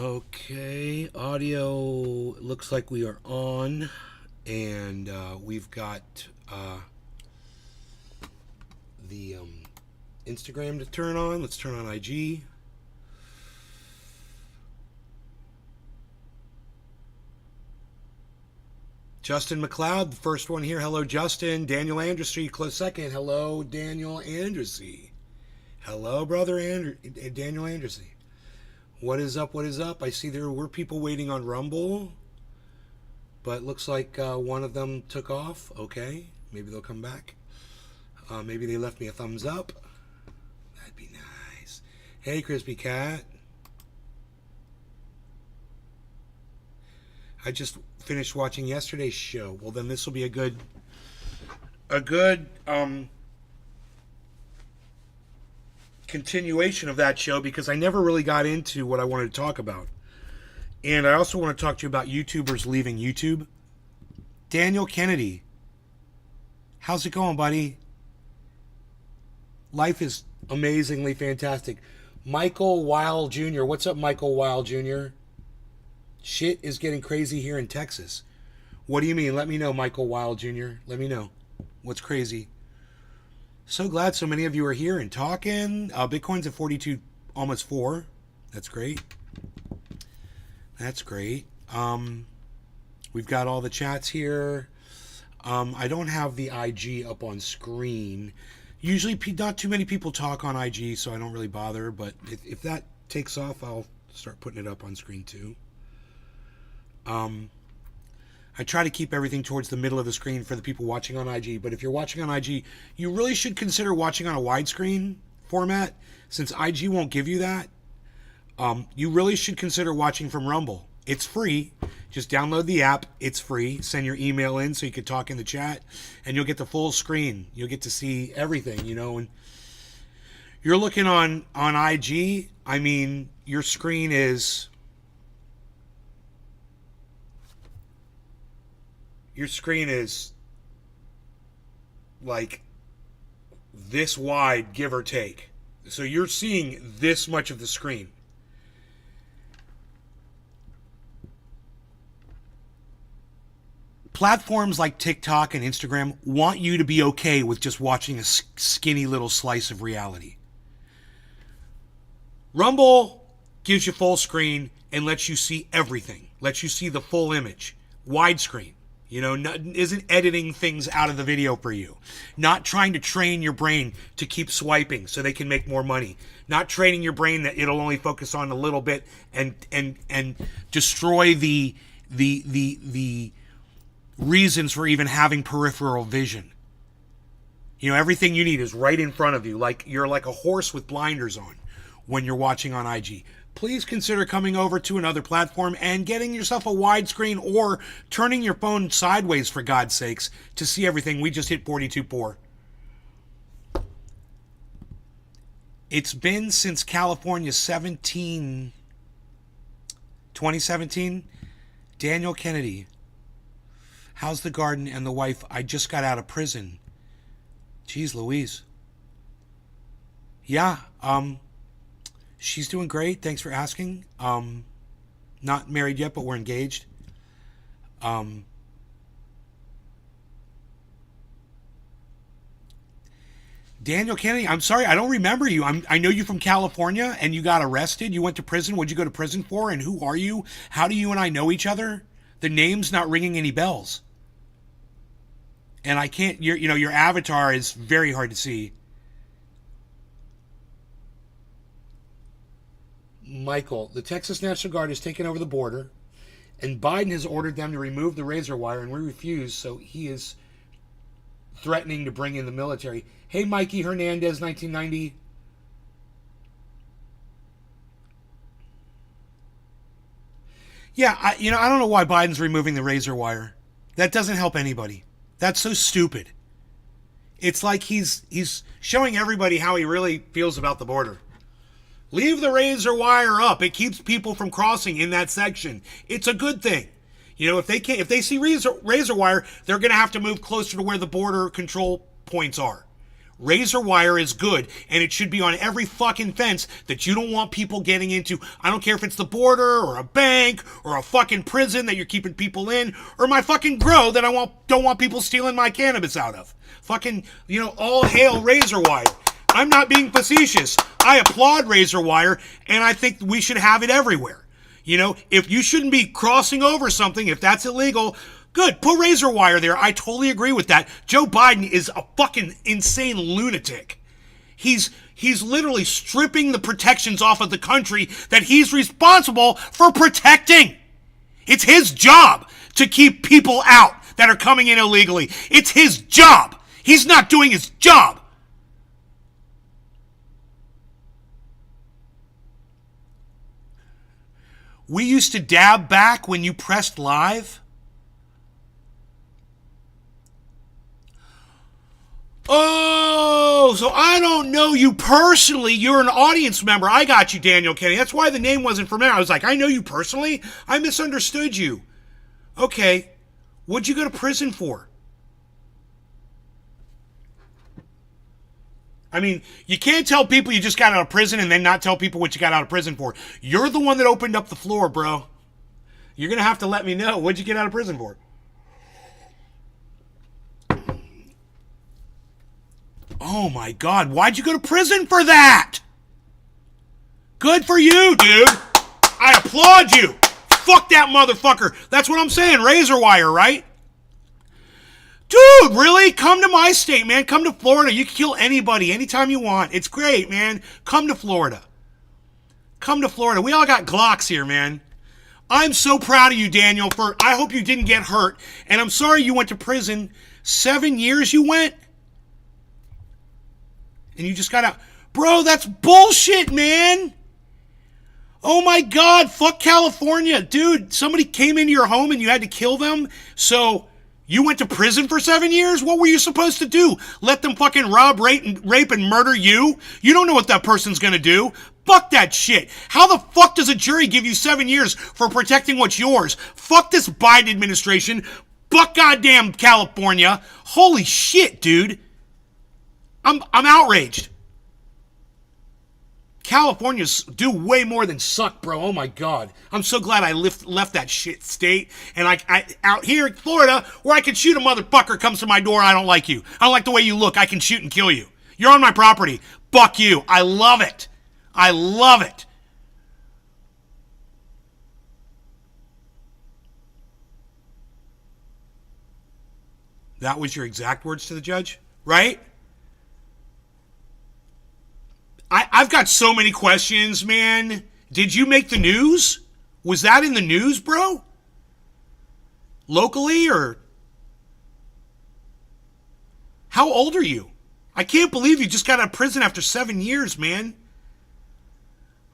Okay, audio looks like we are on, and we've got the Instagram to turn on. Let's turn on IG. Justin McLeod, the first one here. Hello, Justin. Daniel Andressy, close second. Hello, Daniel Andressy. Hello, brother Daniel Andressy. What is up? What is up? I see there were people waiting on Rumble, but looks like one of them took off. Okay, maybe they'll come back. Maybe they left me a thumbs up. That'd be nice. Hey, Crispy Cat. I just finished watching yesterday's show. Well, then this will be a good continuation of that show, because I never really got into what I wanted to talk about. And I also want to talk to you about YouTubers leaving YouTube. Daniel Kennedy. How's it going, buddy? Life is amazingly fantastic. Michael Weil Jr. What's up, Michael Weil Jr.? Shit is getting crazy here in Texas. What do you mean? Let me know, Michael Weil Jr. Let me know. What's crazy? So glad so many of you are here and talking. Bitcoin's at 42, almost 4. That's great. That's great. We've got all the chats here. I don't have the IG up on screen. Usually not too many people talk on IG, so I don't really bother. But if that takes off, I'll start putting it up on screen too. I try to keep everything towards the middle of the screen for the people watching on IG. But if you're watching on IG, you really should consider watching on a widescreen format. Since IG won't give you that, you really should consider watching from Rumble. It's free. Just download the app. It's free. Send your email in so you can talk in the chat, and you'll get the full screen. You'll get to see everything, you know. And you're looking on IG, I mean, your screen is... Your screen is like this wide, give or take. So you're seeing this much of the screen. Platforms like TikTok and Instagram want you to be okay with just watching a skinny little slice of reality. Rumble gives you full screen and lets you see everything. Lets you see the full image. Widescreen. You know, isn't editing things out of the video for you. Not trying to train your brain to keep swiping so they can make more money. Not training your brain that it'll only focus on a little bit and destroy the reasons for even having peripheral vision. You know, everything you need is right in front of you. Like you're like a horse with blinders on when you're watching on IG. Please consider coming over to another platform and getting yourself a widescreen, or turning your phone sideways, for God's sakes, to see everything. We just hit 42.4. It's been since California 2017. Daniel Kennedy. How's the garden and the wife? I just got out of prison. Jeez Louise. Yeah, she's doing great. Thanks for asking. Not married yet, but we're engaged. Daniel Kennedy, I'm sorry, I don't remember you. I know you from California, and you got arrested. You went to prison. What'd you go to prison for? And who are you? How do you and I know each other? The name's not ringing any bells. And I can't. Your avatar is very hard to see. Michael, the Texas National Guard has taken over the border, and Biden has ordered them to remove the razor wire, and we refuse, so he is threatening to bring in the military. Hey, Mikey Hernandez, 1990. Yeah, I don't know why Biden's removing the razor wire. That doesn't help anybody. That's so stupid. It's like he's showing everybody how he really feels about the border. Leave the razor wire up. It keeps people from crossing in that section. It's a good thing. You know, if they see razor wire, they're going to have to move closer to where the border control points are. Razor wire is good, and it should be on every fucking fence that you don't want people getting into. I don't care if it's the border or a bank or a fucking prison that you're keeping people in, or my fucking grow that don't want people stealing my cannabis out of. Fucking, all hail razor wire. I'm not being facetious. I applaud razor wire, and I think we should have it everywhere. If you shouldn't be crossing over something, if that's illegal, good, put razor wire there. I totally agree with that. Joe Biden is a fucking insane lunatic. He's literally stripping the protections off of the country that he's responsible for protecting. It's his job to keep people out that are coming in illegally. It's his job. He's not doing his job. We used to dab back when you pressed live. Oh, so I don't know you personally. You're an audience member. I got you, Daniel Kenny. That's why the name wasn't familiar. I was like, I know you personally? I misunderstood you. Okay. What'd you go to prison for? I mean, you can't tell people you just got out of prison and then not tell people what you got out of prison for. You're the one that opened up the floor, bro. You're going to have to let me know. What'd you get out of prison for? Oh my God, why'd you go to prison for that? Good for you, dude. I applaud you. Fuck that motherfucker. That's what I'm saying, razor wire, right? Dude, really? Come to my state, man. Come to Florida. You can kill anybody anytime you want. It's great, man. Come to Florida. Come to Florida. We all got Glocks here, man. I'm so proud of you, Daniel. I hope you didn't get hurt. And I'm sorry you went to prison. 7 years you went? And you just got out. Bro, that's bullshit, man. Oh my God, fuck California. Dude, somebody came into your home and you had to kill them? So you went to prison for 7 years? What were you supposed to do? Let them fucking rob, rape, and murder you? You don't know what that person's gonna do. Fuck that shit. How the fuck does a jury give you 7 years for protecting what's yours? Fuck this Biden administration. Fuck goddamn California. Holy shit, dude. I'm outraged. Californians do way more than suck, bro. Oh my God. I'm so glad I left that shit state. And I out here in Florida, where I can shoot a motherfucker comes to my door, I don't like you. I don't like the way you look. I can shoot and kill you. You're on my property. Fuck you. I love it. I love it. That was your exact words to the judge, right? I've got so many questions, man. Did you make the news? Was that in the news, bro? Locally, or? How old are you? I can't believe you just got out of prison after 7 years, man.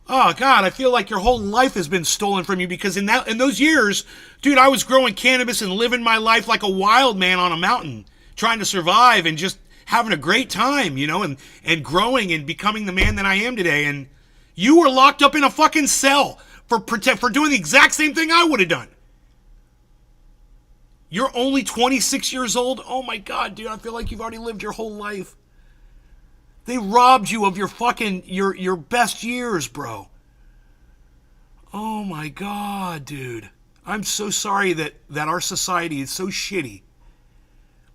Oh, God, I feel like your whole life has been stolen from you, because in those years, dude, I was growing cannabis and living my life like a wild man on a mountain, trying to survive and just having a great time, and growing and becoming the man that I am today. And you were locked up in a fucking cell for doing the exact same thing I would have done. You're only 26 years old? Oh my God, dude, I feel like you've already lived your whole life. They robbed you of your fucking, your best years, bro. Oh my God, dude. I'm so sorry that our society is so shitty.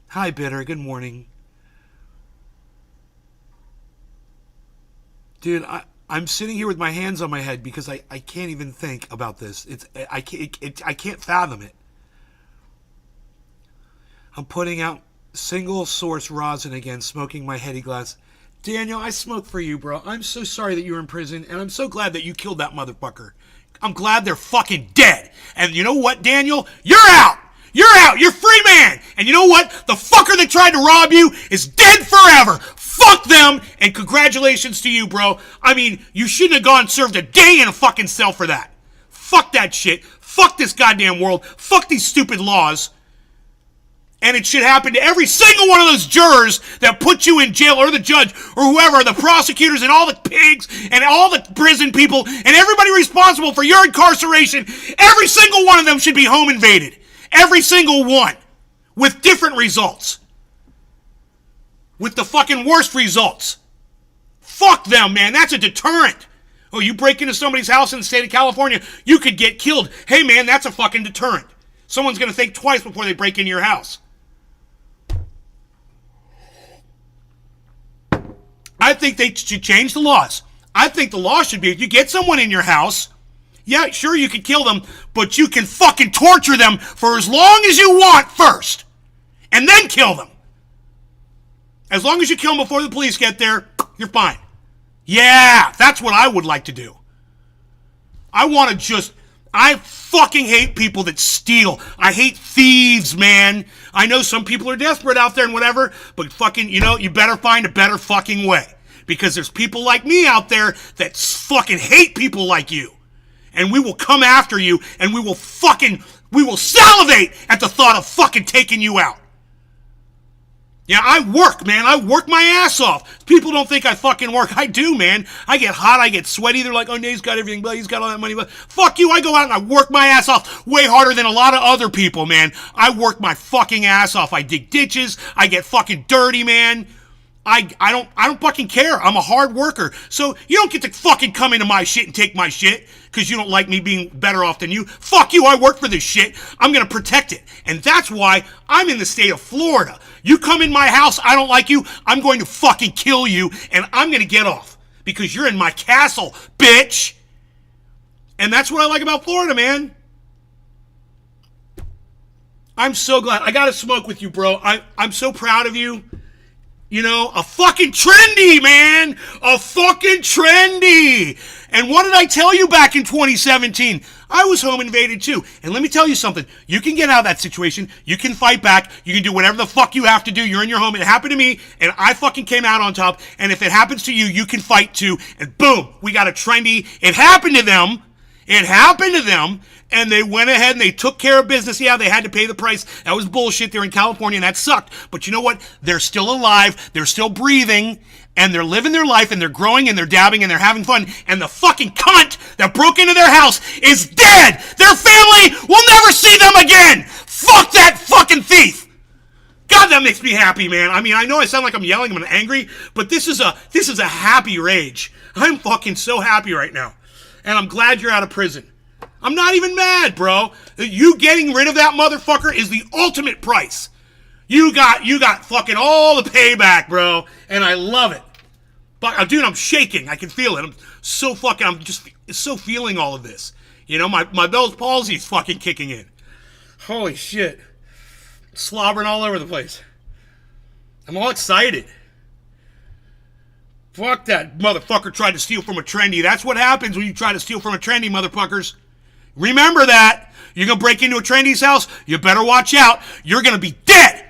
Hi, Bitter, good morning. Dude, I'm sitting here with my hands on my head because I can't even think about this. I can't fathom it. I'm putting out single source rosin again, smoking my heady glass. Daniel, I smoke for you, bro. I'm so sorry that you were in prison, and I'm so glad that you killed that motherfucker. I'm glad they're fucking dead. And you know what, Daniel? You're out! You're out! You're free man! And you know what? The fucker that tried to rob you is dead forever! Fuck them! And congratulations to you, bro. I mean, you shouldn't have gone and served a day in a fucking cell for that. Fuck that shit. Fuck this goddamn world. Fuck these stupid laws. And it should happen to every single one of those jurors that put you in jail, or the judge, or whoever, the prosecutors, and all the pigs, and all the prison people, and everybody responsible for your incarceration. Every single one of them should be home invaded. Every single one. With different results. with the fucking worst results. Fuck them, man. That's a deterrent. Oh, you break into somebody's house in the state of California, you could get killed. Hey, man, that's a fucking deterrent. Someone's going to think twice before they break into your house. I think they should change the laws. I think the law should be if you get someone in your house, yeah, sure, you can kill them, but you can fucking torture them for as long as you want first. And then kill them. As long as you kill them before the police get there, you're fine. Yeah, that's what I would like to do. I fucking hate people that steal. I hate thieves, man. I know some people are desperate out there and whatever, but fucking, you better find a better fucking way. Because there's people like me out there that fucking hate people like you. And we will come after you, and we will salivate at the thought of fucking taking you out. Yeah, I work, man. I work my ass off. People don't think I fucking work. I do, man. I get hot. I get sweaty. They're like, oh, Nay's got everything. But he's got all that money. But fuck you. I go out and I work my ass off way harder than a lot of other people, man. I work my fucking ass off. I dig ditches. I get fucking dirty, man. I don't fucking care. I'm a hard worker. So you don't get to fucking come into my shit and take my shit because you don't like me being better off than you. Fuck you. I work for this shit. I'm going to protect it. And that's why I'm in the state of Florida. You come in my house, I don't like you, I'm going to fucking kill you, and I'm going to get off because you're in my castle, bitch. And that's what I like about Florida, man. I'm so glad. I got to smoke with you, bro. I'm so proud of you. A fucking trendy, man. A fucking trendy. And what did I tell you back in 2017? I was home invaded too. And let me tell you something. You can get out of that situation. You can fight back. You can do whatever the fuck you have to do. You're in your home. It happened to me, and I fucking came out on top. And if it happens to you, you can fight too. And boom, we got a trendy. It happened to them. It happened to them. And they went ahead and they took care of business. Yeah, they had to pay the price. That was bullshit. They're in California and that sucked. But you know what? They're still alive. They're still breathing. And they're living their life and they're growing and they're dabbing and they're having fun. And the fucking cunt that broke into their house is dead. Their family will never see them again. Fuck that fucking thief. God, that makes me happy, man. I mean, I know I sound like I'm yelling. I'm angry. But this is a happy rage. I'm fucking so happy right now. And I'm glad you're out of prison. I'm not even mad, bro. You getting rid of that motherfucker is the ultimate price. You got fucking all the payback, bro. And I love it. But, dude, I'm shaking. I can feel it. I'm just so feeling all of this. My Bell's palsy's fucking kicking in. Holy shit. Slobbering all over the place. I'm all excited. Fuck that motherfucker tried to steal from a trendy. That's what happens when you try to steal from a trendy, motherfuckers. Remember that. You're going to break into a trendy's house, you better watch out. You're going to be dead.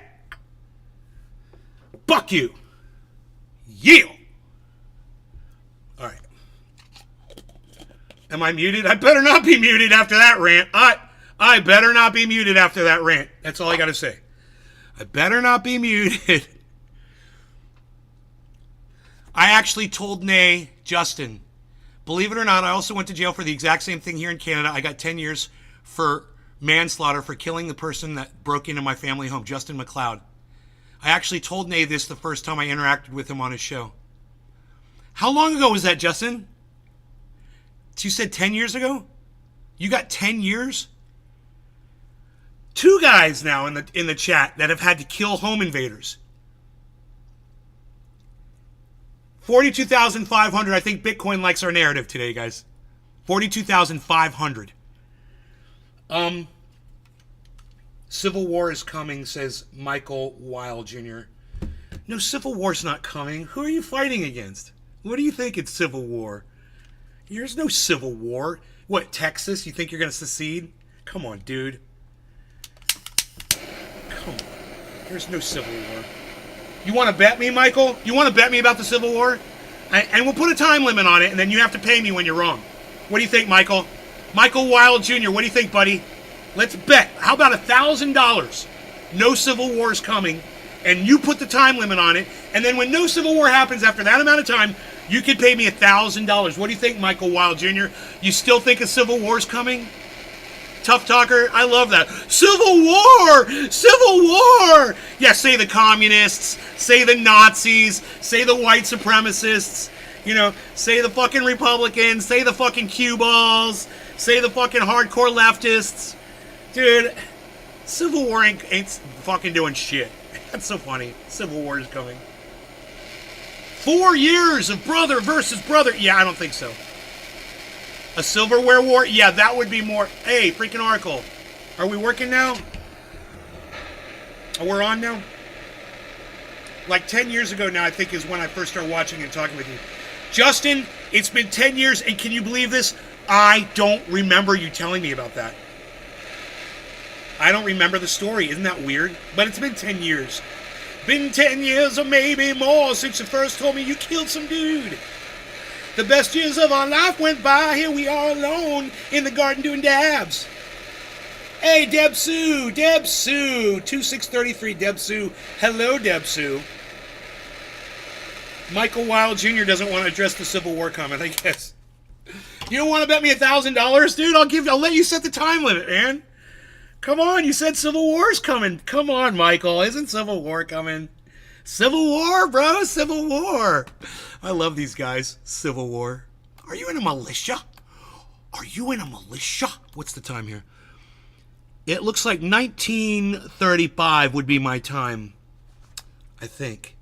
Fuck you. Yeah. All right. Am I muted? I better not be muted after that rant. I better not be muted after that rant. That's all I got to say. I better not be muted. I actually told Nay, Justin, believe it or not, I also went to jail for the exact same thing here in Canada. I got 10 years for manslaughter for killing the person that broke into my family home, Justin McLeod. I actually told Nay this the first time I interacted with him on his show. How long ago was that, Justin? You said 10 years ago? You got 10 years? 2 guys now in the chat that have had to kill home invaders. 42,500. I think Bitcoin likes our narrative today, guys. 42,500. Civil war is coming, says Michael Weil Jr. No, civil war's not coming. Who are you fighting against? What do you think it's civil war? There's no civil war. What, Texas? You think you're going to secede? Come on, dude. Come on. There's no civil war. You want to bet me, Michael? You want to bet me about the Civil War? And we'll put a time limit on it, and then you have to pay me when you're wrong. What do you think, Michael? Michael Weil Jr., what do you think, buddy? Let's bet. How about $1,000? No Civil War is coming, and you put the time limit on it, and then when no Civil War happens after that amount of time, you can pay me $1,000. What do you think, Michael Weil Jr.? You still think a Civil War is coming? Tough talker. I love that. Civil War! Civil War! Yeah, say the communists, say the Nazis, say the white supremacists, you know, say the fucking Republicans, say the fucking cue balls, say the fucking hardcore leftists. Dude, Civil War ain't fucking doing shit. That's so funny. Civil War is coming. 4 years of brother versus brother. Yeah, I don't think so. A silverware war? Yeah, that would be more. Hey, freaking Oracle. Are we working now? Oh, we're on now? Like 10 years ago now, I think, is when I first started watching and talking with you. Justin, it's been 10 years, and can you believe this? I don't remember you telling me about that. I don't remember the story. Isn't that weird? But it's been 10 years. Been 10 years or maybe more since you first told me you killed some dude. The best years of our life went by. Here we are alone in the garden doing dabs. Hey, Deb Sue. 2633, Deb Sue. Hello, Deb Sue. Michael Wilde Jr. doesn't want to address the Civil War comment, I guess. You don't want to bet me $1,000, dude? I'll let you set the time limit, man. Come on, you said Civil War's coming. Come on, Michael. Isn't Civil War coming? Civil War, bro. Civil War. I love these guys. Civil War. Are you in a militia? Are you in a militia? What's the time here? It looks like 1935 would be my time. I think.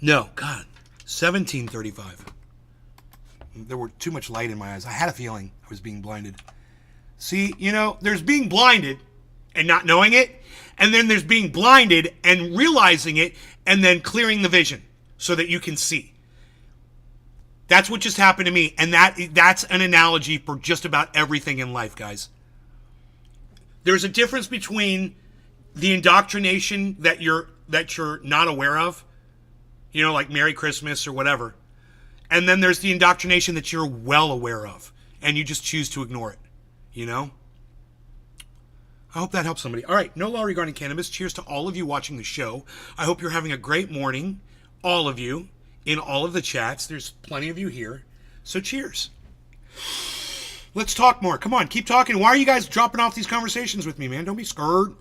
No, God. 1735. There were too much light in my eyes. I had a feeling I was being blinded. See, you know, there's being blinded and not knowing it, and then there's being blinded and realizing it and then clearing the vision so that you can see. That's what just happened to me, and that's an analogy for just about everything in life, guys. There's a difference between the indoctrination that you're not aware of, you know, like Merry Christmas or whatever, and then there's the indoctrination that you're well aware of, and you just choose to ignore it, you know? I hope that helps somebody. All right, no law regarding cannabis. Cheers to all of you watching the show. I hope you're having a great morning, all of you, in all of the chats. There's plenty of you here, so cheers. Let's talk more. Come on, keep talking. Why are you guys dropping off these conversations with me, man? Don't be scared.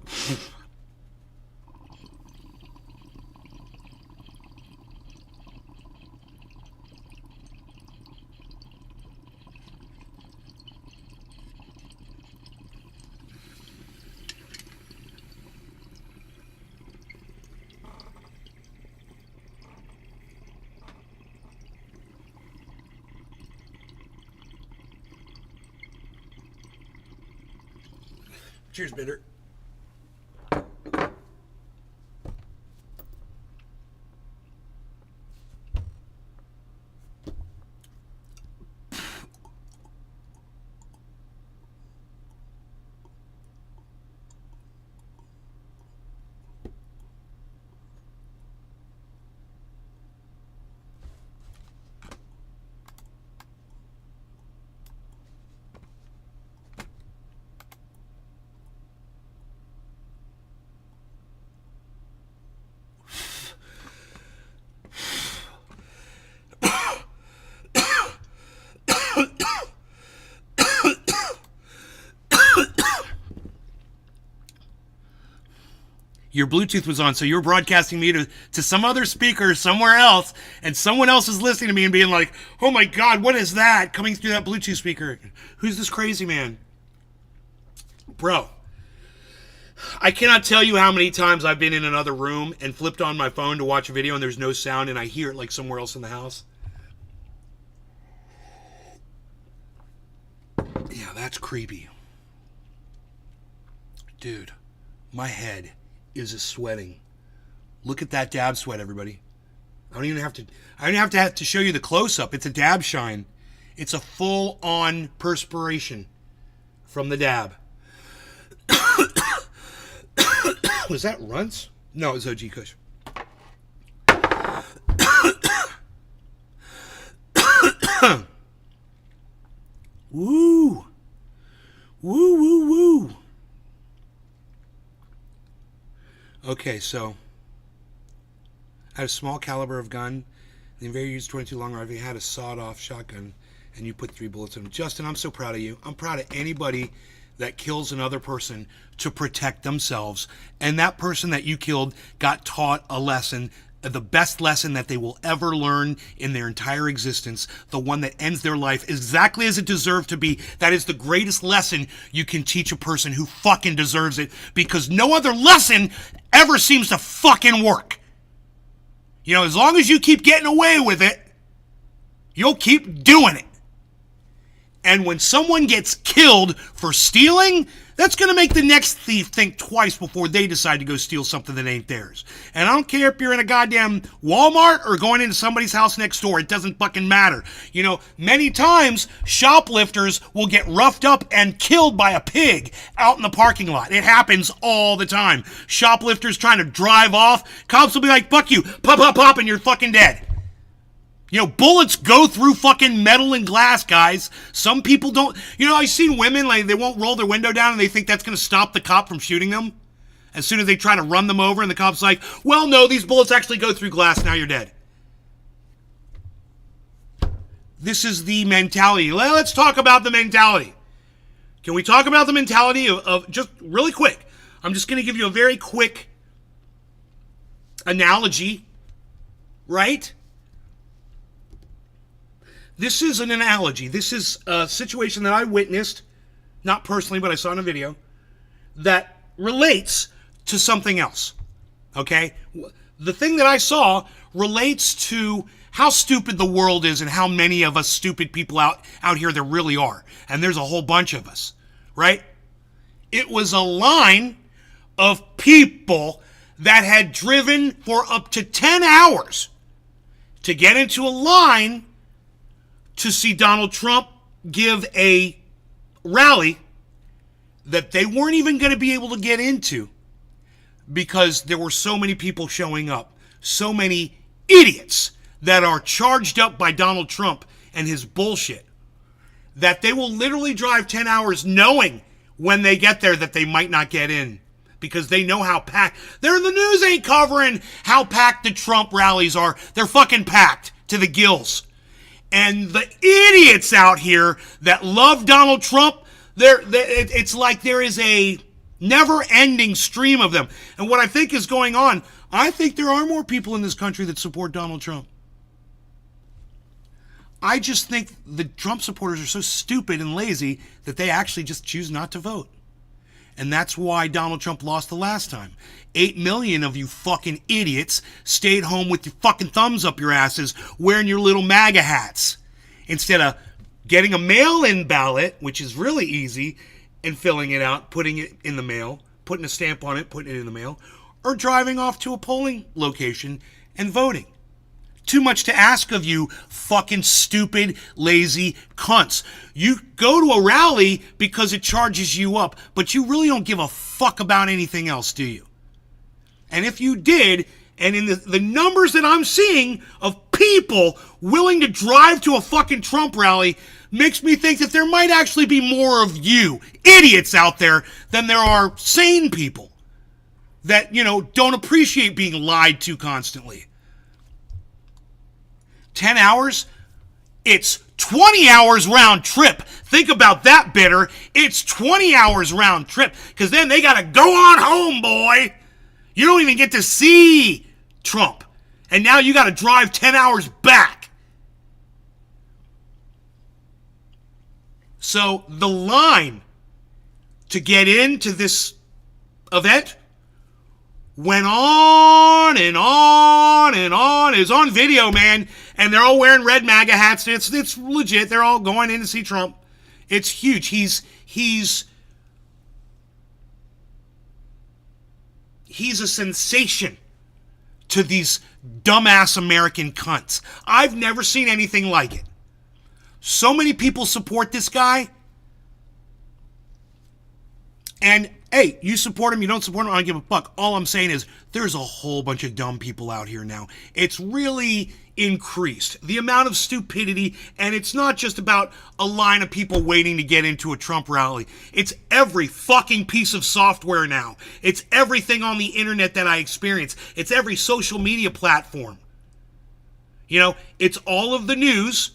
Cheers, Bitter. Your Bluetooth was on, so you were broadcasting me to some other speaker somewhere else, and someone else is listening to me and being like, oh my God, what is that coming through that Bluetooth speaker? Who's this crazy man? Bro, I cannot tell you how many times I've been in another room and flipped on my phone to watch a video and there's no sound and I hear it like somewhere else in the house. Yeah, that's creepy. Dude, my head is a sweating. Look at that dab sweat, everybody. I don't even have to show you the close-up. It's a dab shine. It's a full-on perspiration from the dab. Was that Runts? No, it was OG Kush. Woo! Woo, woo, woo. Okay, so I had a small caliber of gun. The Invader used 22 long rifle. He had a sawed-off shotgun And you put 3 bullets in him. Justin, I'm so proud of you. I'm proud of anybody that kills another person to protect themselves. And that person that you killed got taught a lesson, the best lesson that they will ever learn in their entire existence, the one that ends their life exactly as it deserved to be. That is the greatest lesson you can teach a person who fucking deserves it, because no other lesson ever seems to fucking work. You know, as long as you keep getting away with it, you'll keep doing it. And when someone gets killed for stealing, that's going to make the next thief think twice before they decide to go steal something that ain't theirs. And I don't care if you're in a goddamn Walmart or going into somebody's house next door. It doesn't fucking matter. You know, many times shoplifters will get roughed up and killed by a pig out in the parking lot. It happens all the time. Shoplifters trying to drive off. Cops will be like, fuck you. Pop, pop, pop, and you're fucking dead. You know, bullets go through fucking metal and glass, guys. Some people don't. You know, I've seen women, like, they won't roll their window down and they think that's going to stop the cop from shooting them. As soon as they try to run them over and the cop's like, well, no, these bullets actually go through glass. Now you're dead. This is the mentality. Let's talk about the mentality. Can we talk about the mentality of just really quick? I'm just going to give you a very quick analogy, right? This is an analogy. This is a situation that I witnessed, not personally, but I saw in a video, that relates to something else, okay? The thing that I saw relates to how stupid the world is and how many of us stupid people out here there really are. And there's a whole bunch of us, right? It was a line of people that had driven for up to 10 hours to get into a line to see Donald Trump give a rally that they weren't even going to be able to get into because there were so many people showing up. So many idiots that are charged up by Donald Trump and his bullshit that they will literally drive 10 hours knowing when they get there that they might not get in because they know how packed. The news ain't covering how packed the Trump rallies are. They're fucking packed to the gills. And the idiots out here that love Donald Trump, it's like there is a never-ending stream of them. And what I think is going on, I think there are more people in this country that support Donald Trump. I just think the Trump supporters are so stupid and lazy that they actually just choose not to vote. And that's why Donald Trump lost the last time. 8 million of you fucking idiots stayed home with your fucking thumbs up your asses wearing your little MAGA hats instead of getting a mail-in ballot, which is really easy, and filling it out, putting it in the mail, putting a stamp on it, putting it in the mail, or driving off to a polling location and voting. Too much to ask of you fucking stupid, lazy cunts. You go to a rally because it charges you up, but you really don't give a fuck about anything else, do you? And if you did, and in the numbers that I'm seeing of people willing to drive to a fucking Trump rally makes me think that there might actually be more of you idiots out there than there are sane people that, you know, don't appreciate being lied to constantly. 10 hours? It's 20 hours round trip. Think about that, bitter. It's 20 hours round trip because then they got to go on home, boy. You don't even get to see Trump. And now you got to drive 10 hours back. So the line to get into this event went on and on and on. It's on video, man. And they're all wearing red MAGA hats. It's legit. They're all going in to see Trump. It's huge. He's a sensation to these dumbass American cunts. I've never seen anything like it. So many people support this guy. And hey, you support him, you don't support him, I don't give a fuck. All I'm saying is there's a whole bunch of dumb people out here now. It's really increased, the amount of stupidity, and it's not just about a line of people waiting to get into a Trump rally. It's every fucking piece of software now. It's everything on the internet that I experience. It's every social media platform. You know, it's all of the news,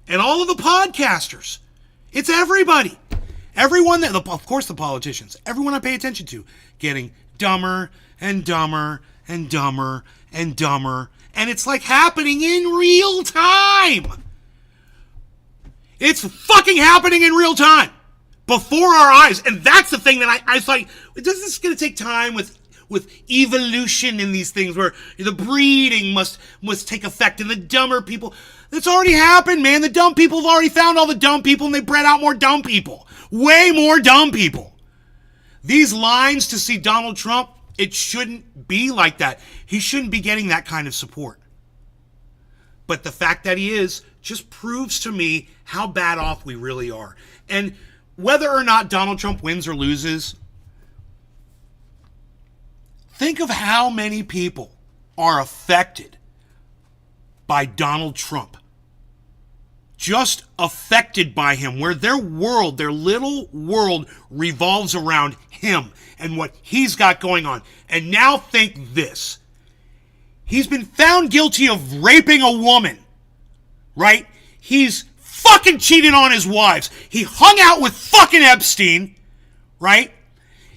and all of the podcasters. It's everybody. Everyone that, of course, the politicians, everyone I pay attention to, getting dumber and dumber and dumber and dumber. And it's like happening in real time. It's fucking happening in real time before our eyes. And that's the thing that I thought, this is going to take time with evolution in these things where the breeding must take effect and the dumber people. That's already happened, man. The dumb people have already found all the dumb people and they bred out more dumb people. Way more dumb people. These lines to see Donald Trump, it shouldn't be like that. He shouldn't be getting that kind of support. But the fact that he is just proves to me how bad off we really are. And whether or not Donald Trump wins or loses, think of how many people are affected by Donald Trump. Just affected by him, where their world, their little world revolves around him and what he's got going on. And now think this. He's been found guilty of raping a woman, right? He's fucking cheated on his wives. He hung out with fucking Epstein, right?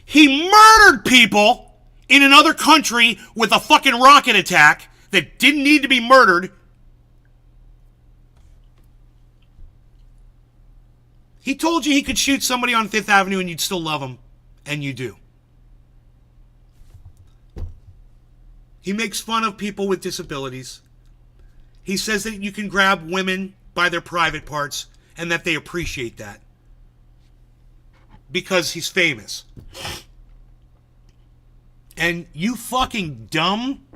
He murdered people in another country with a fucking rocket attack that didn't need to be murdered. He told you he could shoot somebody on Fifth Avenue and you'd still love him. And you do. He makes fun of people with disabilities. He says that you can grab women by their private parts and that they appreciate that. Because he's famous. And you fucking dumb,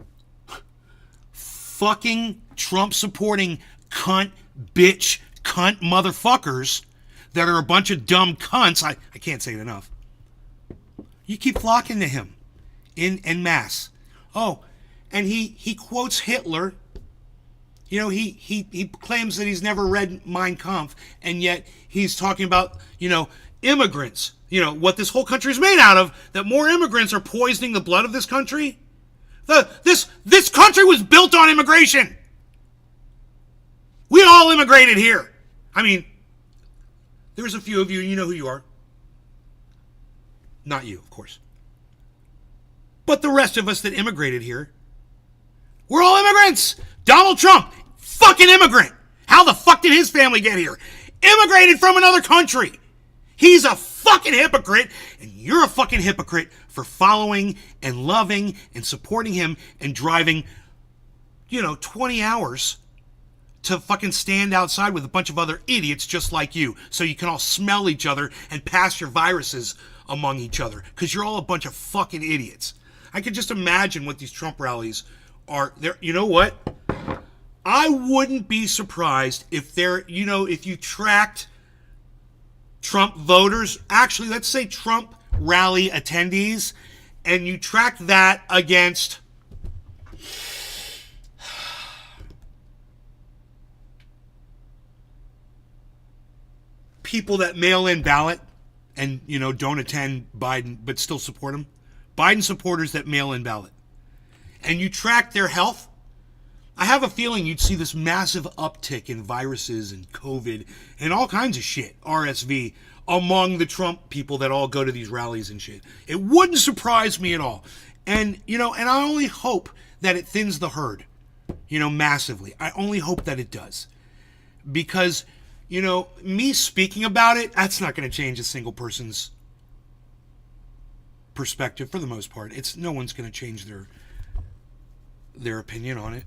fucking Trump-supporting cunt, bitch, cunt motherfuckers that are a bunch of dumb cunts, I can't say it enough. You keep flocking to him in mass. Oh, and he quotes Hitler. You know, he claims that he's never read Mein Kampf, and yet he's talking about, immigrants. What this whole country is made out of, that more immigrants are poisoning the blood of this country. This country was built on immigration. We all immigrated here. I mean, there's a few of you, and you know who you are. Not you, of course. But the rest of us that immigrated here, we're all immigrants. Donald Trump, fucking immigrant. How the fuck did his family get here? Immigrated from another country. He's a fucking hypocrite, and you're a fucking hypocrite for following and loving and supporting him and driving, 20 hours to fucking stand outside with a bunch of other idiots just like you so you can all smell each other and pass your viruses among each other because you're all a bunch of fucking idiots. I could just imagine what these Trump rallies are. There, you know what? I wouldn't be surprised if if you tracked Trump voters, actually, let's say Trump rally attendees, and you tracked that against people that mail in ballot and, don't attend Biden but still support him. Biden supporters that mail in ballot. And you track their health. I have a feeling you'd see this massive uptick in viruses and COVID and all kinds of shit, RSV, among the Trump people that all go to these rallies and shit. It wouldn't surprise me at all. And, and I only hope that it thins the herd, massively. I only hope that it does. Because, me speaking about it, that's not going to change a single person's perspective for the most part. No one's going to change their opinion on it.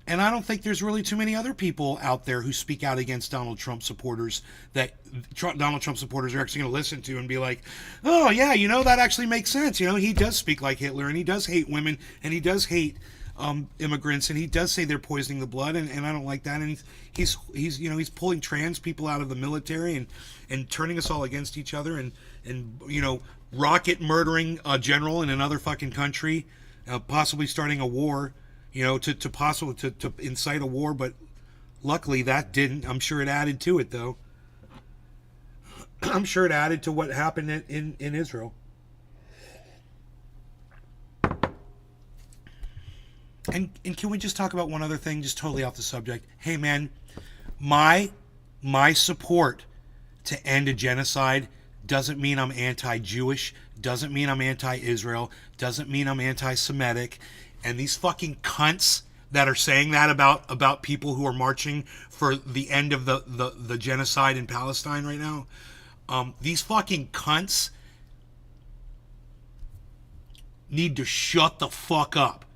And I don't think there's really too many other people out there who speak out against Donald Trump supporters that Donald Trump supporters are actually going to listen to and be like, oh, yeah, that actually makes sense. He does speak like Hitler, and he does hate women, and he does hate immigrants, and he does say they're poisoning the blood, and I don't like that. And he's pulling trans people out of the military and turning us all against each other and rocket murdering a general in another fucking country, possibly starting a war. To incite a war, but luckily that didn't. I'm sure it added to it, though. I'm sure it added to what happened in Israel. And can we just talk about one other thing, just totally off the subject? Hey, man, my support to end a genocide doesn't mean I'm anti-Jewish, doesn't mean I'm anti-Israel, doesn't mean I'm anti-Semitic. And these fucking cunts that are saying that about people who are marching for the end of the genocide in Palestine right now, these fucking cunts need to shut the fuck up.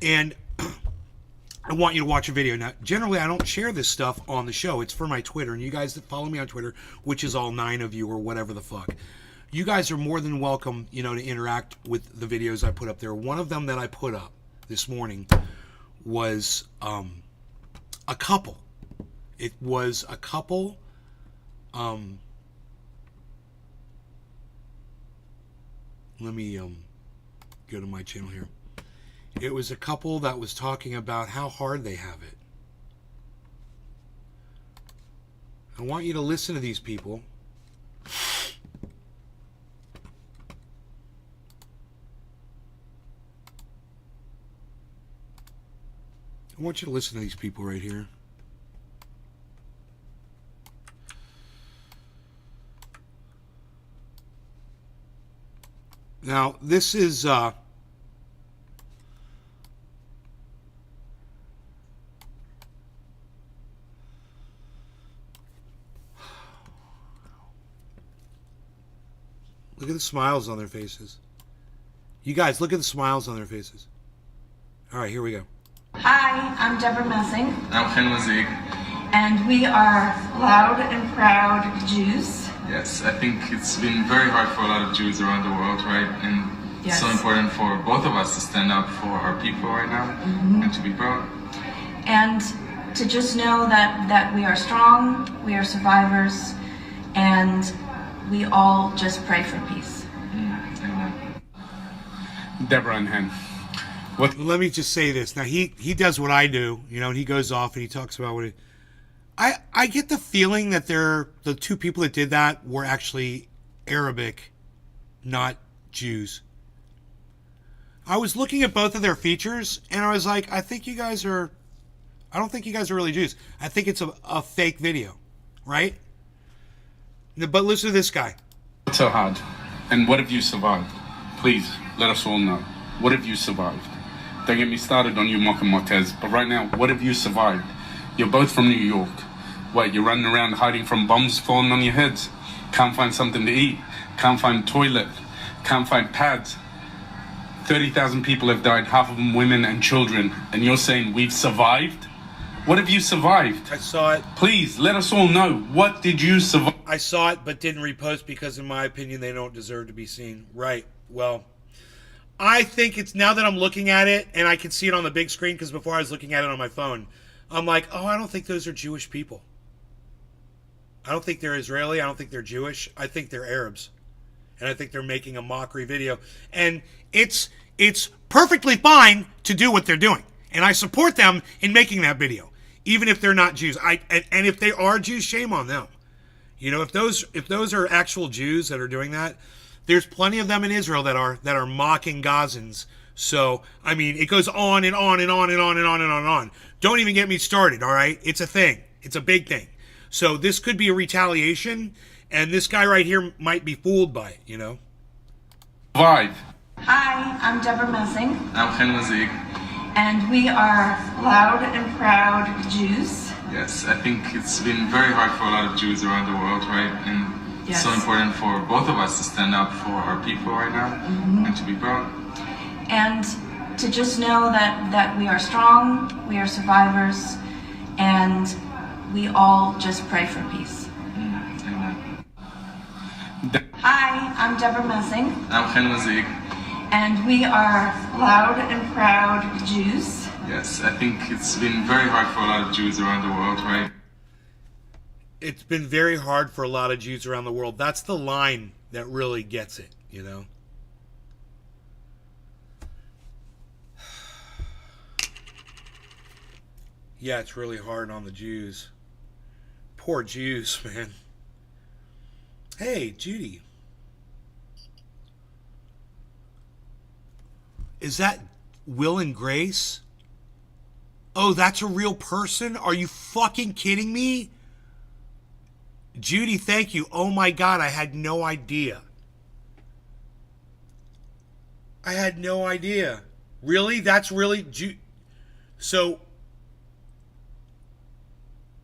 And I want you to watch a video. Now, generally, I don't share this stuff on the show. It's for my Twitter. And you guys that follow me on Twitter, which is all 9 of you or whatever the fuck, you guys are more than welcome, you know, to interact with the videos I put up there. One of them that I put up this morning was a couple. It was a couple. Let me go to my channel here. It was a couple that was talking about how hard they have it. I want you to listen to these people. I want you to listen to these people right here. Now, this is look at the smiles on their faces. You guys, look at the smiles on their faces. All right, here we go. Hi, I'm Deborah Messing. I'm Ken Mazig. And we are loud and proud Jews. Yes, I think it's been very hard for a lot of Jews around the world, right? And Yes. it's so important for both of us to stand up for our people right now and to be proud. And to just know that we are strong, we are survivors, and we all just pray for peace. Amen. Deborah and Hen. Let me just say this. Now, he does what I do, you know, and he goes off and he talks about what I get the feeling that the two people that did that were actually Arabic, not Jews. I was looking at both of their features and I was like, I don't think you guys are really Jews. I think it's a fake video, right? But listen to this guy. It's so hard. And what have you survived? Please, let us all know. What have you survived? Don't get me started on you, Mocha Montez, but right now, what have you survived? You're both from New York. What, you're running around hiding from bombs falling on your heads? Can't find something to eat. Can't find toilet. Can't find pads. 30,000 people have died, half of them women and children, and you're saying we've survived? What have you survived? I saw it. Please, let us all know. What did you survive? I saw it, but didn't repost because, in my opinion, they don't deserve to be seen. Right. Well, I think it's, now that I'm looking at it, and I can see it on the big screen, because before I was looking at it on my phone, I'm like, oh, I don't think those are Jewish people. I don't think they're Israeli. I don't think they're Jewish. I think they're Arabs. And I think they're making a mockery video. And it's perfectly fine to do what they're doing. And I support them in making that video, even if they're not Jews. And if they are Jews, shame on them. You know, if those are actual Jews that are doing that, there's plenty of them in Israel that are mocking Gazans. So, I mean, it goes on and on and on and on and on and on and on. Don't even get me started, all right? It's a thing. It's a big thing. So this could be a retaliation, and this guy right here might be fooled by it, you know? Survive. Hi, I'm Deborah Messing. I'm Ken Mazig. And we are loud and proud Jews. Yes, I think it's been very hard for a lot of Jews around the world, right? And it's so Yes. important for both of us to stand up for our people right now and to be proud. And to just know that we are strong, we are survivors, and we all just pray for peace. Amen. Hi, I'm Deborah Messing. I'm Ken Mazig. And we are loud and proud Jews. Yes, I think it's been very hard for a lot of Jews around the world, right? It's been very hard for a lot of Jews around the world. That's the line that really gets it, you know? Yeah, it's really hard on the Jews. Poor Jews, man. Hey, Judy. Is that Will and Grace? Oh, that's a real person? Are you fucking kidding me? Judy, thank you. Oh my God, I had no idea. I had no idea. Really? That's really... So,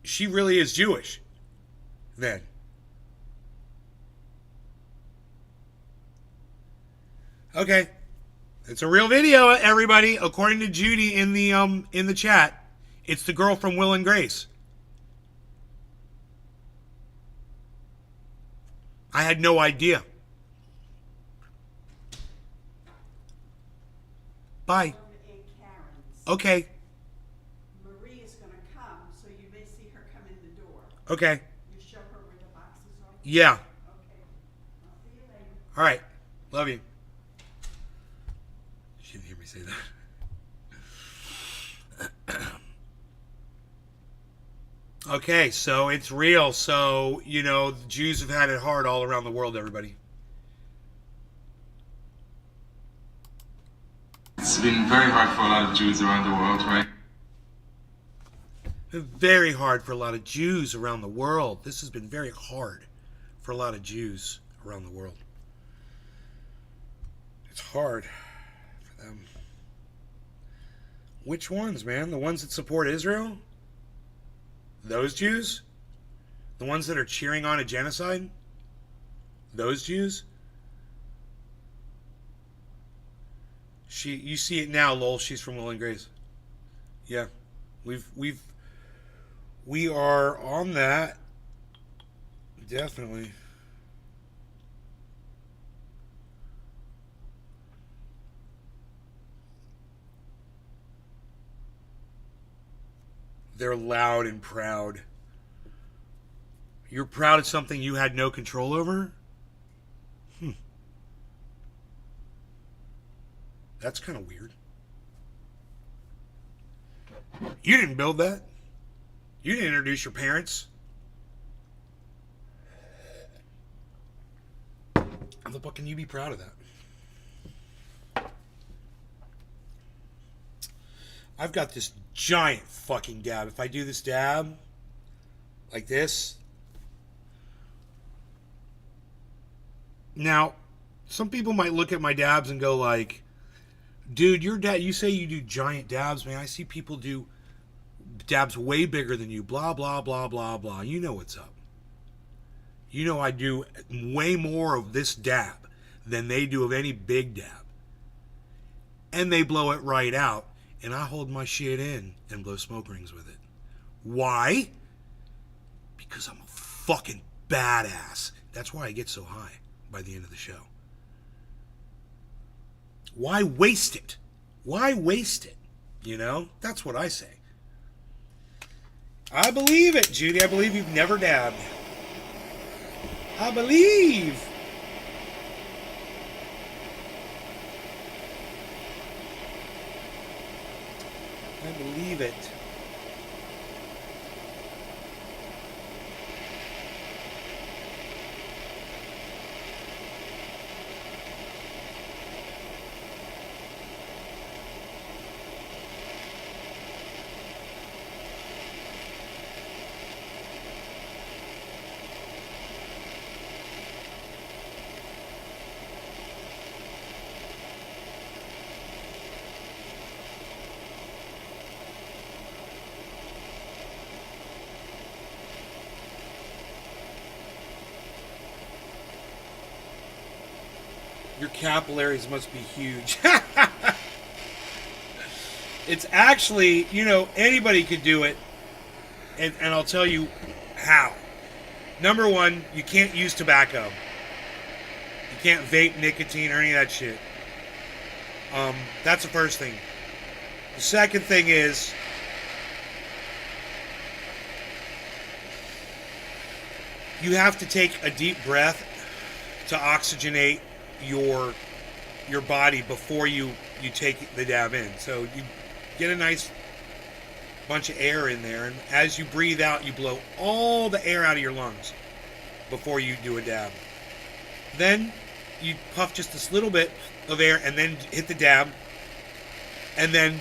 she really is Jewish, then. Okay. It's a real video, everybody. According to Judy in the chat, it's the girl from Will and Grace. I had no idea. Bye. Okay. Marie is going to come, so you may see her come in the door. Okay. You show her where the boxes are? Yeah. Okay. I'll see you later. All right. Love you. She didn't hear me say that. Okay, so it's real. So, you know, the Jews have had it hard all around the world, everybody. It's been very hard for a lot of Jews around the world, right? Very hard for a lot of Jews around the world. This has been very hard for a lot of Jews around the world. It's hard for them. Which ones, man? The ones that support Israel? Those Jews? The ones that are cheering on a genocide? Those Jews? You see it now, Lowell. She's from Will and Grace. Yeah, we are on that. Definitely. They're loud and proud. You're proud of something you had no control over? That's kind of weird. You didn't build that. You didn't introduce your parents. How the fuck can you be proud of that? I've got this giant fucking dab. If I do this dab like this. Now, some people might look at my dabs and go like, dude, your dad, you say you do giant dabs, man. I see people do dabs way bigger than you. Blah, blah, blah, blah, blah. You know what's up. You know I do way more of this dab than they do of any big dab. And they blow it right out. And I hold my shit in and blow smoke rings with it. Why? Because I'm a fucking badass. That's why I get so high by the end of the show. Why waste it? Why waste it? You know? That's what I say. I believe it, Judy. I believe you've never dabbed. I believe. I believe it. Your capillaries must be huge. It's actually, you know, anybody could do it. And I'll tell you how. Number one, you can't use tobacco. You can't vape nicotine or any of that shit. That's the first thing. The second thing is, you have to take a deep breath to oxygenate your body before you take the dab in. So you get a nice bunch of air in there, and as you breathe out, you blow all the air out of your lungs before you do a dab. Then you puff just this little bit of air and then hit the dab, And then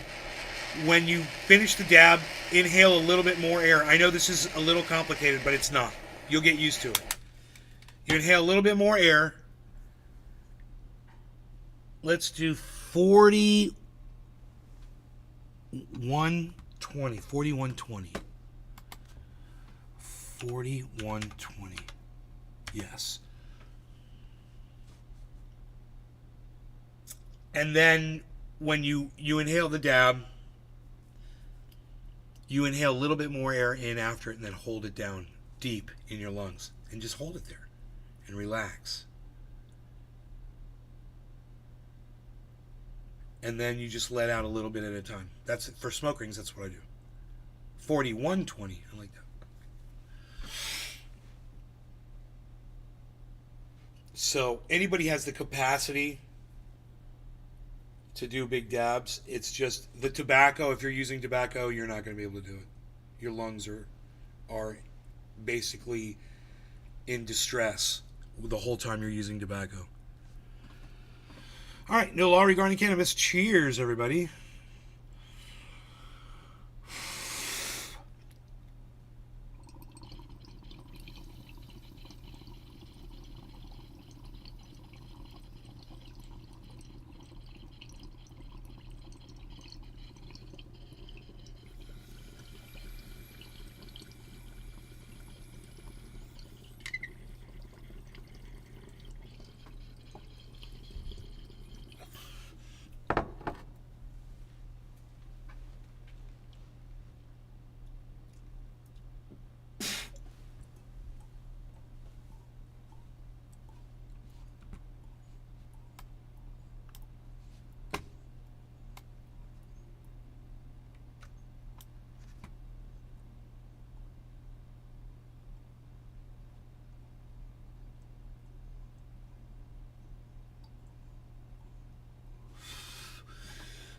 when you finish the dab, inhale a little bit more air. I know this is a little complicated, but it's not. You'll get used to it. You inhale a little bit more air. Let's do 4120. 4120. 4120. Yes. And then when you inhale the dab, you inhale a little bit more air in after it and then hold it down deep in your lungs. And just hold it there and relax. And then you just let out a little bit at a time. That's for smoke rings. That's what I do. 4120. I like that. So anybody has the capacity to do big dabs. It's just the tobacco. If you're using tobacco, you're not going to be able to do it. Your lungs are basically in distress the whole time you're using tobacco. All right, no law regarding cannabis. Cheers, everybody.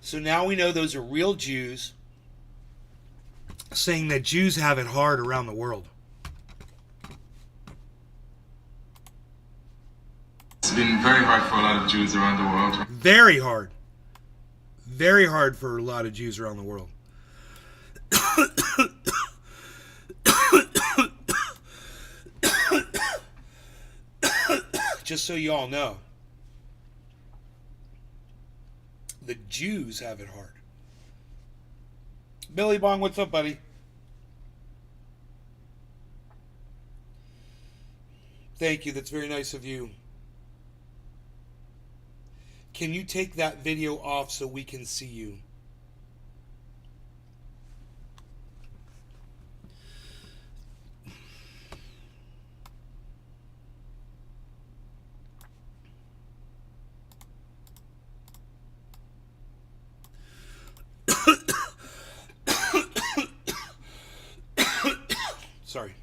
So now we know those are real Jews saying that Jews have it hard around the world. It's been very hard for a lot of Jews around the world. Very hard. Very hard for a lot of Jews around the world. Just so you all know, the Jews have it hard. Billy Bong, what's up, buddy? Thank you. That's very nice of you. Can you take that video off so we can see you? Sorry.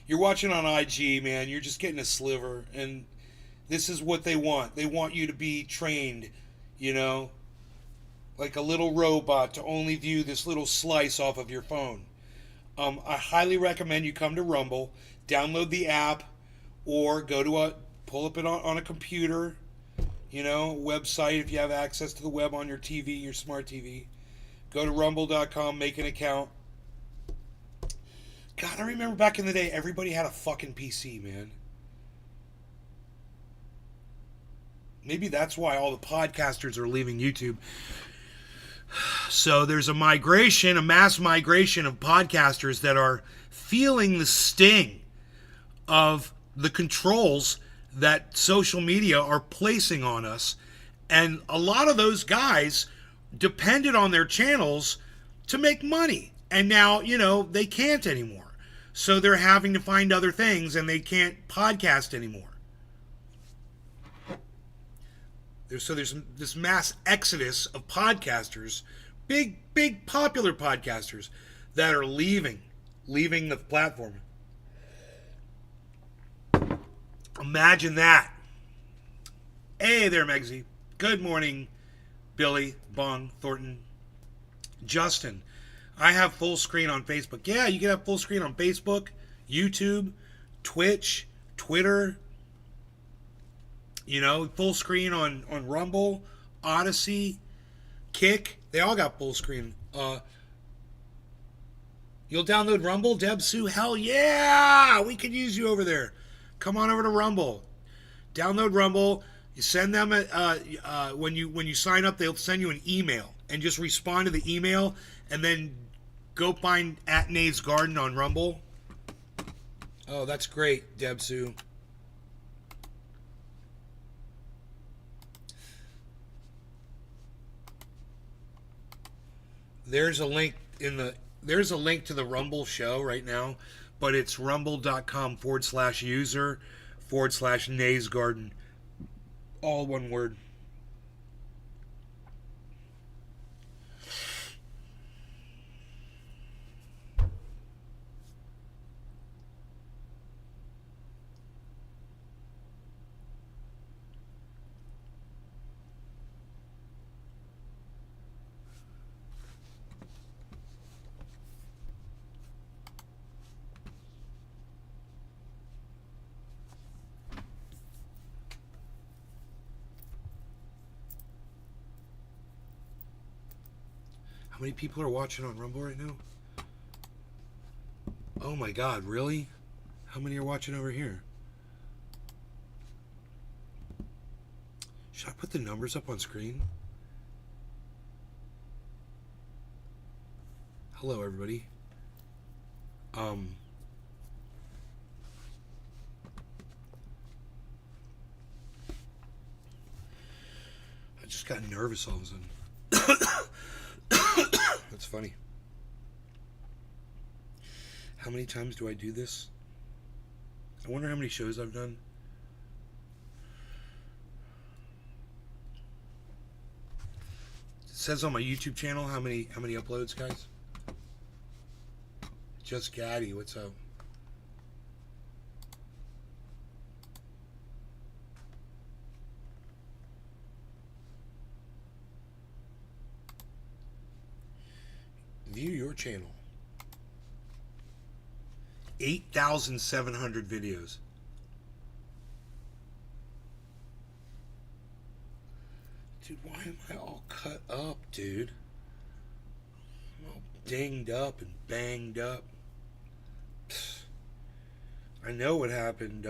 You're watching on IG, man. You're just getting a sliver. And this is what they want. They want you to be trained, you know, like a little robot to only view this little slice off of your phone. I highly recommend you come to Rumble, download the app, or go to pull up it on a computer, you know, website if you have access to the web on your TV, your smart TV. Go to rumble.com, make an account. God, I remember back in the day, everybody had a fucking PC, man. Maybe that's why all the podcasters are leaving YouTube. So there's a mass migration of podcasters that are feeling the sting of the controls that social media are placing on us. And a lot of those guys depended on their channels to make money. And now, you know, they can't anymore. So they're having to find other things and they can't podcast anymore. So there's this mass exodus of podcasters, big popular podcasters that are leaving the platform. Imagine that. Hey there, Megsy. Good morning, Billy, Bong, Thornton, Justin. I have full screen on Facebook. Yeah, you can have full screen on Facebook, YouTube, Twitch, Twitter. You know, full screen on Rumble, Odyssey, Kick, they all got full screen. You'll download Rumble, Deb Sue? Hell yeah! We could use you over there. Come on over to Rumble. Download Rumble. You send them when you sign up, they'll send you an email, and just respond to the email, and then go find at Nay's Garden on Rumble. Oh, that's great, Deb Sue. There's a link to the Rumble show right now, but it's rumble.com/user/Nay's Garden. All one word. How many people are watching on Rumble right now? Oh my God, really? How many are watching over here? Should I put the numbers up on screen? Hello, everybody. I just got nervous all of a sudden. That's funny. How many times do I do this? I wonder how many shows I've done. It says on my YouTube channel how many uploads, guys. Just Gaddy, what's up? View your channel. 8,700 videos. Dude, why am I all cut up, dude? I'm all dinged up and banged up. I know what happened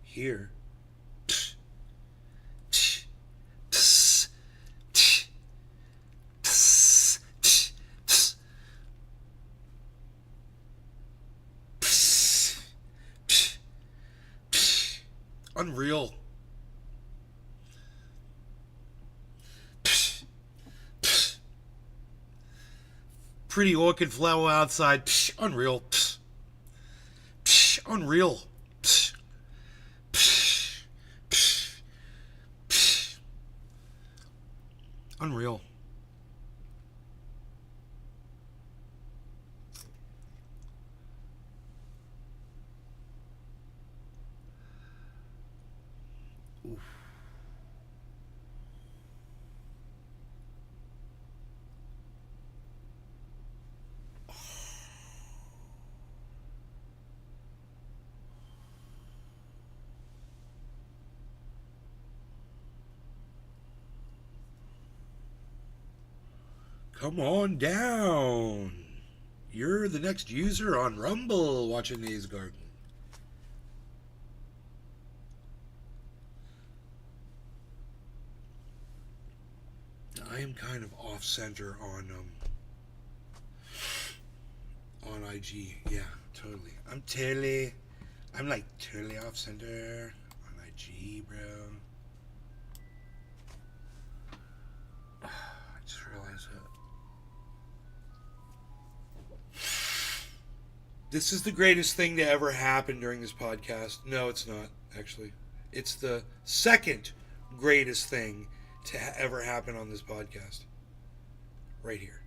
here. Unreal. Pretty orchid flower outside. Unreal. Unreal. Unreal. Come on down. You're the next user on Rumble watching Nay's Garden. I am kind of off center on IG. Yeah, totally. I'm like totally off center on IG, bro. I just realized that. This is the greatest thing to ever happen during this podcast. No, it's not, actually. It's the second greatest thing to ever happen on this podcast. Right here.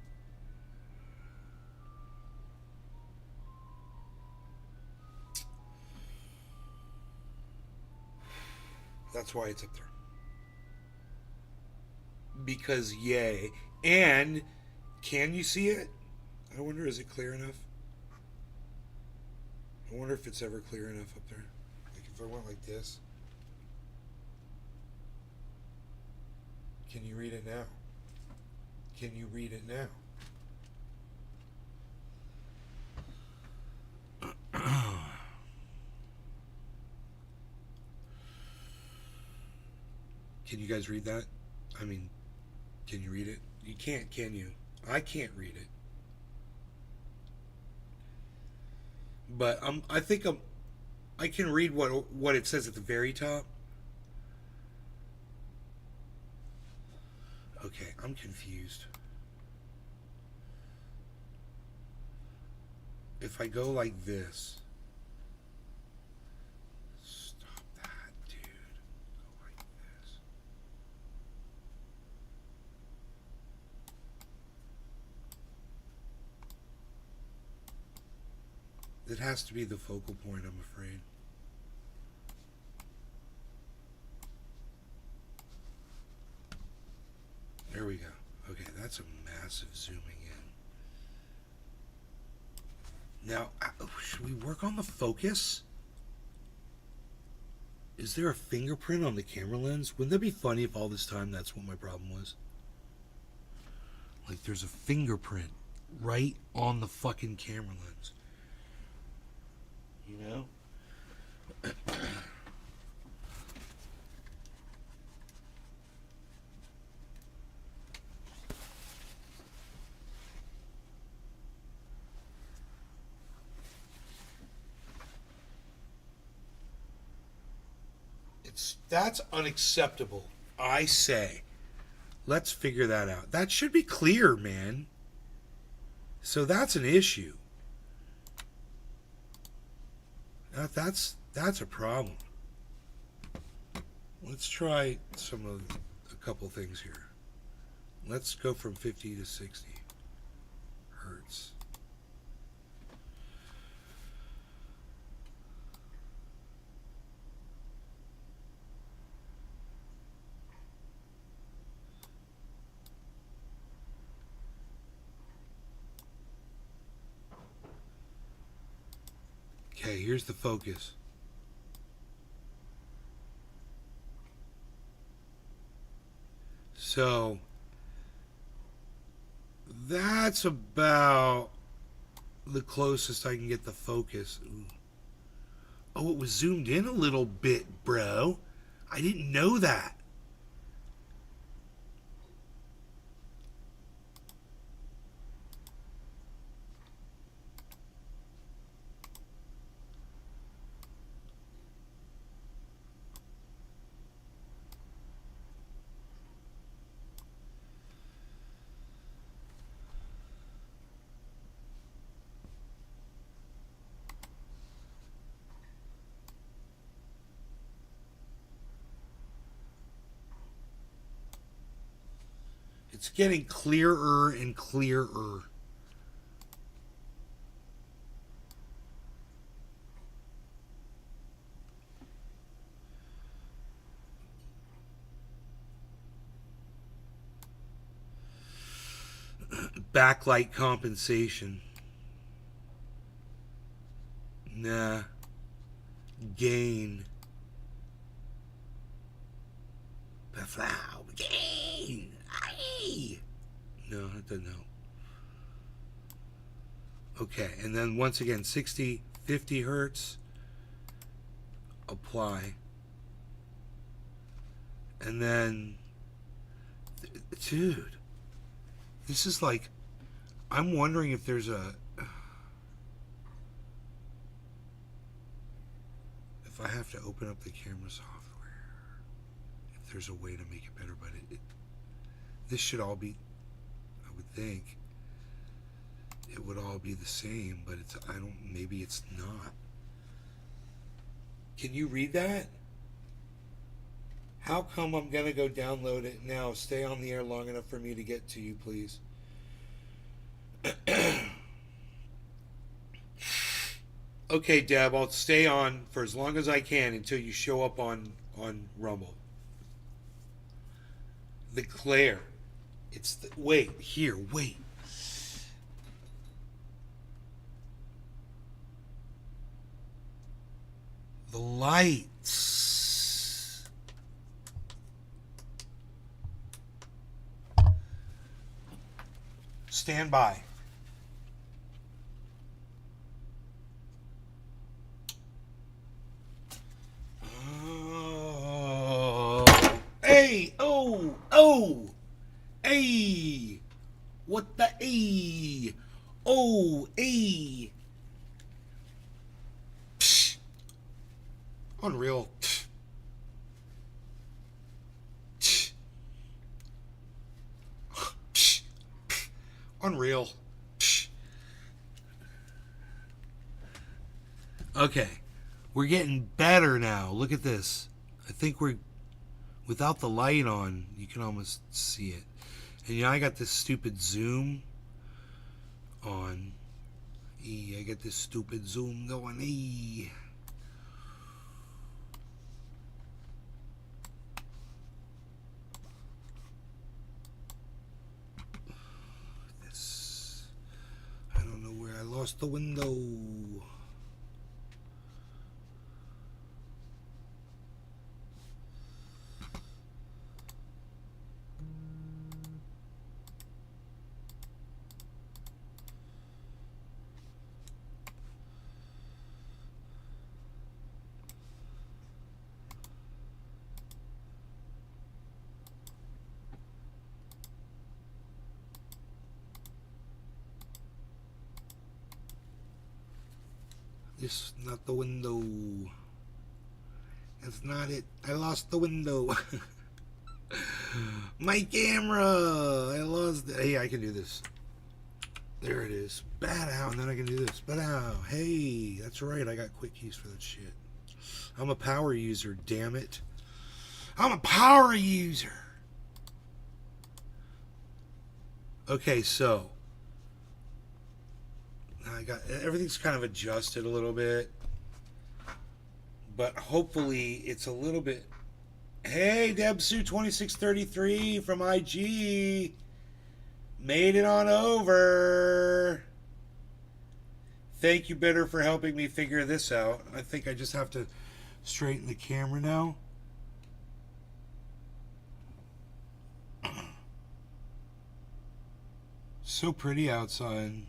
That's why it's up there. Because yay. And can you see it? I wonder, is it clear enough? I wonder if it's ever clear enough up there. Like if I went like this. Can you read it now? Can you read it now? Can you guys read that? I mean, can you read it? You can't, can you? I can't read it. But I think I can read what it says at the very top. Okay, I'm confused. If I go like this. Stop that, dude. Go like this. It has to be the focal point, I'm afraid. There we go. Okay, that's a massive zooming in. Now, should we work on the focus? Is there a fingerprint on the camera lens? Wouldn't that be funny if all this time that's what my problem was? Like, there's a fingerprint right on the fucking camera lens. You know? That's unacceptable. I say, let's figure that out. That should be clear, man. So that's an issue. That's a problem. Let's try a couple things here. Let's go from 50 to 60 hertz. Okay, here's the focus. So that's about the closest I can get the focus. Ooh. Oh, it was zoomed in a little bit, bro. I didn't know that. It's getting clearer and clearer. Backlight compensation. Nah. Gain. Beflow. Gain. Aye. No, that doesn't help. Okay, and then once again, 60, 50 hertz. Apply. And then, dude, this is like, I'm wondering if there's if I have to open up the camera software, if there's a way to make it better, but this should all be, I would think, it would all be the same, but maybe it's not. Can you read that? How come I'm going to go download it now? Stay on the air long enough for me to get to you, please. Okay, Deb, I'll stay on for as long as I can until you show up on Rumble. The glare. Wait. The lights. Stand by. Oh. Hey! Oh! Oh! Hey! What the A? Oh! A! Psh. Unreal. Psh. Psh. Psh. Psh. Unreal. Psh. Okay. We're getting better now. Look at this. I think we're... Without the light on, you can almost see it. And I got this stupid zoom on. I got this stupid zoom going. This. I don't know where I lost the window. This not the window. That's not it. I lost the window. My camera. I lost it. Hey, I can do this. There it is. Bad out, and then I can do this. Bad out. Hey, that's right. I got quick keys for that shit. I'm a power user. Damn it. I'm a power user. Okay, so I got everything's kind of adjusted a little bit, but hopefully it's a little bit. Hey, Debsu2633 from IG, made it on over. Thank you, Bitter, for helping me figure this out. I think I just have to straighten the camera now. So pretty outside.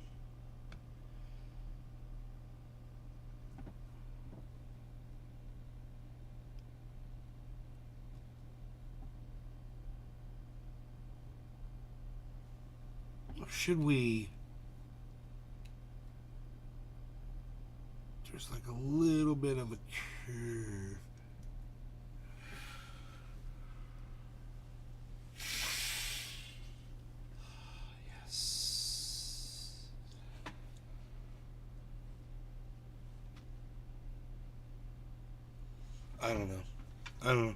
Should we? There's like a little bit of a curve. Yes. I don't know. I don't know.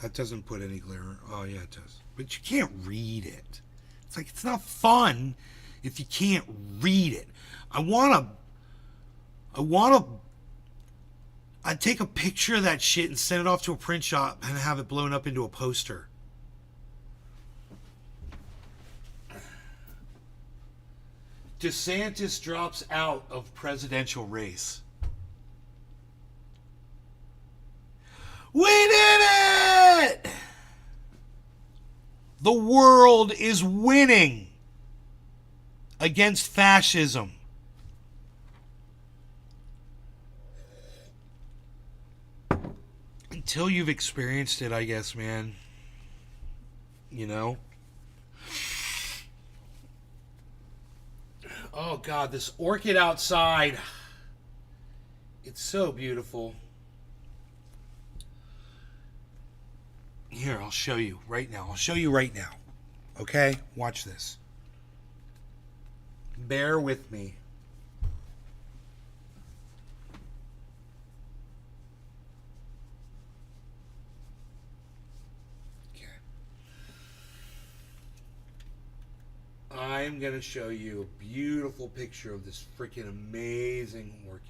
That doesn't put any glare. Oh, yeah, it does. But you can't read it. It's like, it's not fun if you can't read it. I'd take a picture of that shit and send it off to a print shop and have it blown up into a poster. DeSantis drops out of presidential race. We did it! The world is winning against fascism. Until you've experienced it, I guess, man. You know? Oh, God, this orchid outside. It's so beautiful. Here, I'll show you right now. I'll show you right now. Okay? Watch this. Bear with me. Okay. I'm going to show you a beautiful picture of this freaking amazing orchid.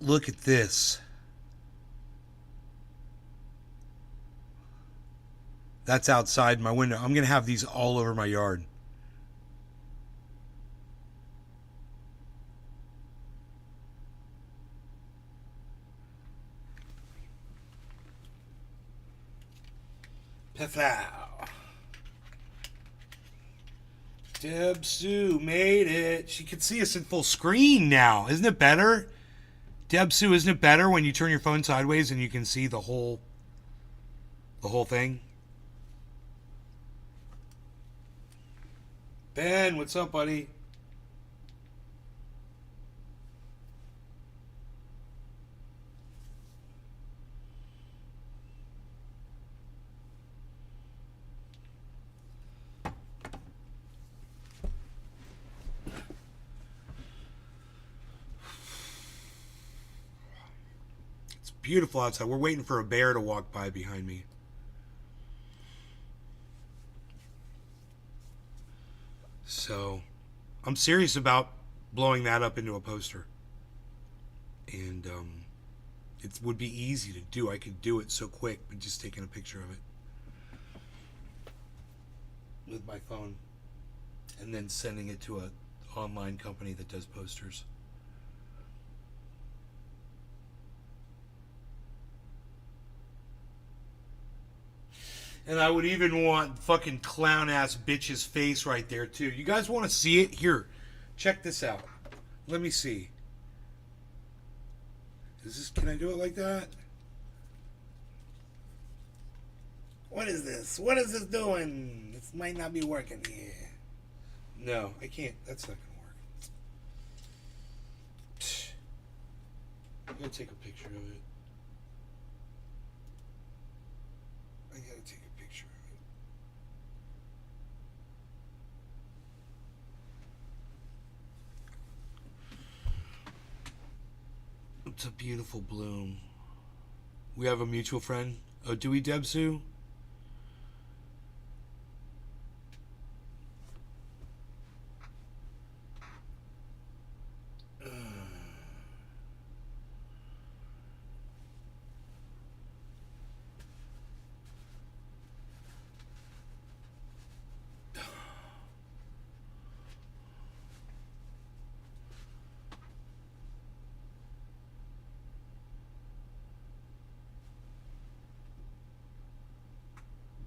Look at this. That's outside my window. I'm going to have these all over my yard. Peffow. Deb Sue made it. She can see us in full screen now. Isn't it better? Deb Sue, isn't it better when you turn your phone sideways and you can see the whole thing? Ben, what's up, buddy? It's beautiful outside. We're waiting for a bear to walk by behind me. So, I'm serious about blowing that up into a poster. And it would be easy to do. I could do it so quick, but just taking a picture of it with my phone and then sending it to an online company that does posters. And I would even want fucking clown ass bitch's face right there too. You guys want to see it? Here, check this out. Let me see. Is this? Can I do it like that? What is this? What is this doing? This might not be working here. No, I can't. That's not gonna work. I'm gonna take a picture of it. I gotta take a picture of it. It's a beautiful bloom. We have a mutual friend. Oh, do we, Deb Sue?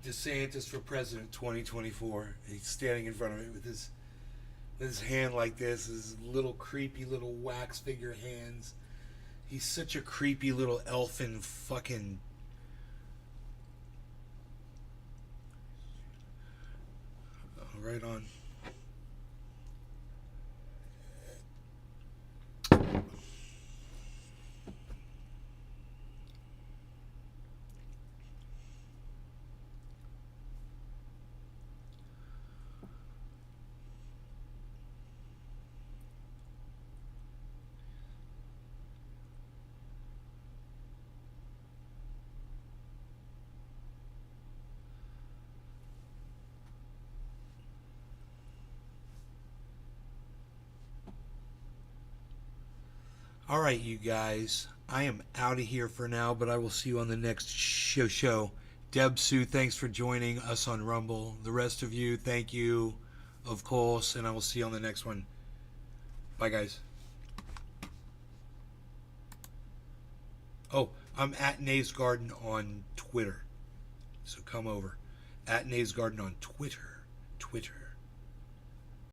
DeSantis for president 2024. He's standing in front of it with his hand like this, his little creepy little wax figure hands. He's such a creepy little elfin fucking. Oh, right on. All right, you guys. I am out of here for now, but I will see you on the next show. Deb Sue, thanks for joining us on Rumble. The rest of you, thank you, of course, and I will see you on the next one. Bye, guys. Oh, I'm at Nay's Garden on Twitter. So come over. At Nay's Garden on Twitter.